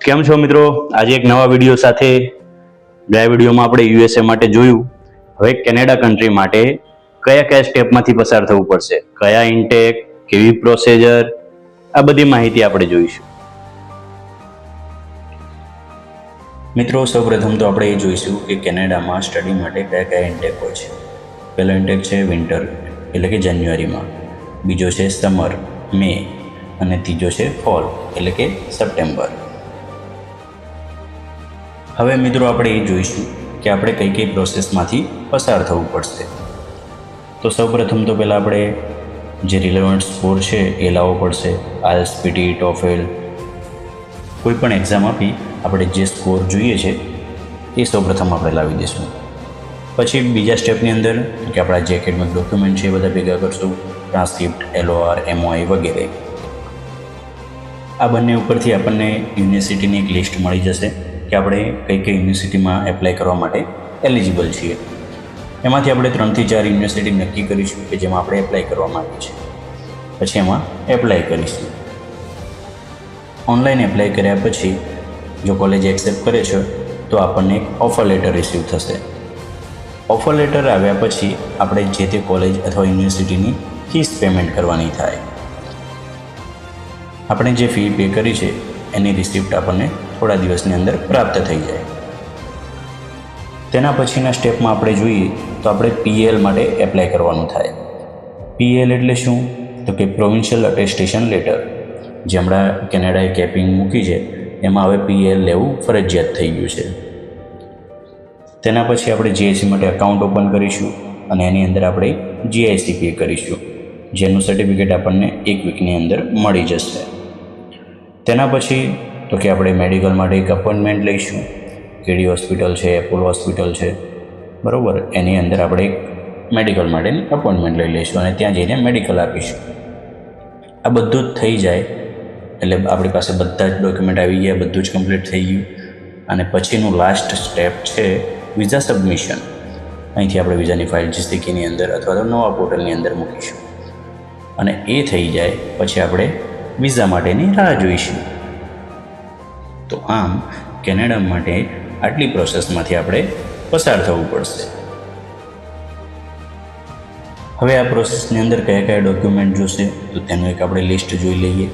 કેમ છો મિત્રો? આજે એક નવા વિડીયો સાથે. ગયા વિડીયોમાં આપણે યુએસએ માટે જોયું. હવે કેનેડા કન્ટ્રી માટે કયા કયા સ્ટેપમાંથી પસાર થવું પડશે, કયા ઇન્ટેક, કેવી પ્રોસિજર, આ બધી માહિતી આપણે જોઈશું. મિત્રો, સૌપ્રથમ તો આપણે એ જોઈશું કે કેનેડામાં સ્ટડી માટે કયા કયા ઇન્ટેક હોય છે. પહેલો ઇન્ટેક છે વિન્ટર, એટલે કે જાન્યુઆરીમાં. બીજો છે સમર, મે, અને ત્રીજો છે ફોલ, એટલે કે સપ્ટેમ્બર. હવે મિત્રો આપણે એ જોઈશું કે આપણે કઈ કઈ પ્રોસેસમાંથી પસાર થવું પડશે. તો સૌપ્રથમ તો પહેલાં આપણે જે રિલેવન્ટ સ્કોર છે એ લાવવો પડશે. આઈએલટીએસ, પીટી, ટોફેલ, કોઈ પણ એક્ઝામ આપી આપણે જે સ્કોર જોઈએ છે એ સૌપ્રથમ આપણે લાવી દઈશું. પછી બીજા સ્ટેપની અંદર કે આપણા જે એકેડમિક ડોક્યુમેન્ટ છે એ બધા ભેગા કરશું, ટ્રાન્સક્રિપ્ટ, LOR, MOI વગેરે. આ બંને ઉપરથી આપણને યુનિવર્સિટીની એક લિસ્ટ મળી જશે કે આપણે કઈ કઈ યુનિવર્સિટીમાં એપ્લાય કરવા માટે એલિજિબલ છીએ. એમાંથી આપણે 3 થી 4 યુનિવર્સિટી નક્કી કરીશું કે જેમાં આપણે એપ્લાય કરવા માંગીએ છીએ. પછી એમાં એપ્લાય કરીશું. ઓનલાઈન એપ્લાય કર્યા પછી જો કોલેજ એક્સેપ્ટ કરે છે તો આપણને એક ઓફર લેટર રિસીવ થશે. ઓફર લેટર આવ્યા પછી આપણે જે તે કોલેજ અથવા યુનિવર્સિટીની ફીસ પેમેન્ટ કરવાની થાય. આપણે જે ફી પે કરી છે એની રિસિપ્ટ આપણને થોડા દિવસની અંદર પ્રાપ્ત થઈ જાય. તેના પછીના સ્ટેપમાં આપણે જોઈએ તો આપણે PL માટે એપ્લાય કરવાનું થાય. PL એટલે શું? તો કે પ્રોવિન્શિયલ અટેસ્ટેશન લેટર. જે હમણાં કેનેડાએ કેપિંગ મૂકી છે એમાં હવે PL લેવું ફરજિયાત થઈ ગયું છે. તેના પછી આપણે GIC માટે એકાઉન્ટ ઓપન કરીશું અને એની અંદર આપણે GIC પે કરીશું, જેનું સર્ટિફિકેટ આપણને 1 વીકની અંદર મળી જશે. તેના પછી તો કે આપણે મેડિકલ માટે એક અપોઇન્ટમેન્ટ લઈશું. કેડી હોસ્પિટલ છે, એપોલો હોસ્પિટલ છે, બરાબર, એની અંદર આપણે એક મેડિકલ માટેની અપોઇન્ટમેન્ટ લઈ લઈશું અને ત્યાં જઈને મેડિકલ આપીશું. આ બધું જ થઈ જાય એટલે આપણી પાસે બધા જ ડોક્યુમેન્ટ આવી ગયા, બધું જ કમ્પ્લીટ થઈ ગયું. અને પછીનું લાસ્ટ સ્ટેપ છે વિઝા સબમિશન. અહીંથી આપણે વિઝાની ફાઇલ GCKની અંદર અથવા તો નવા પોર્ટલની અંદર મૂકીશું અને એ થઈ જાય પછી આપણે વિઝા માટેની રાહ જોઈશું. તો આમ કેનેડા માટે આટલી પ્રોસેસમાંથી આપણે પસાર થવું પડશે. હવે આ પ્રોસેસની અંદર કયા કયા ડોક્યુમેન્ટ જોશે તો તેનું એક આપણે લિસ્ટ જોઈ લઈએ.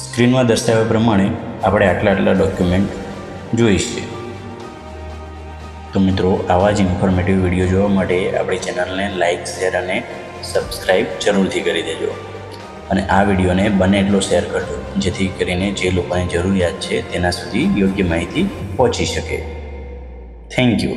સ્ક્રીનમાં દર્શાવ્યા પ્રમાણે આપણે આટલા ડોક્યુમેન્ટ જોઈશે. તો મિત્રો, આવા જ ઇન્ફોર્મેટિવ વિડીયો જોવા માટે આપણી ચેનલને લાઇક, શેર અને સબસ્ક્રાઈબ જરૂરથી કરી દેજો. અને આ વિડીયોને બને એટલો શેર કરજો જેથી કરીને જે લોકોને જરૂરિયાત છે તેના સુધી યોગ્ય માહિતી પહોંચી શકે. Thank you.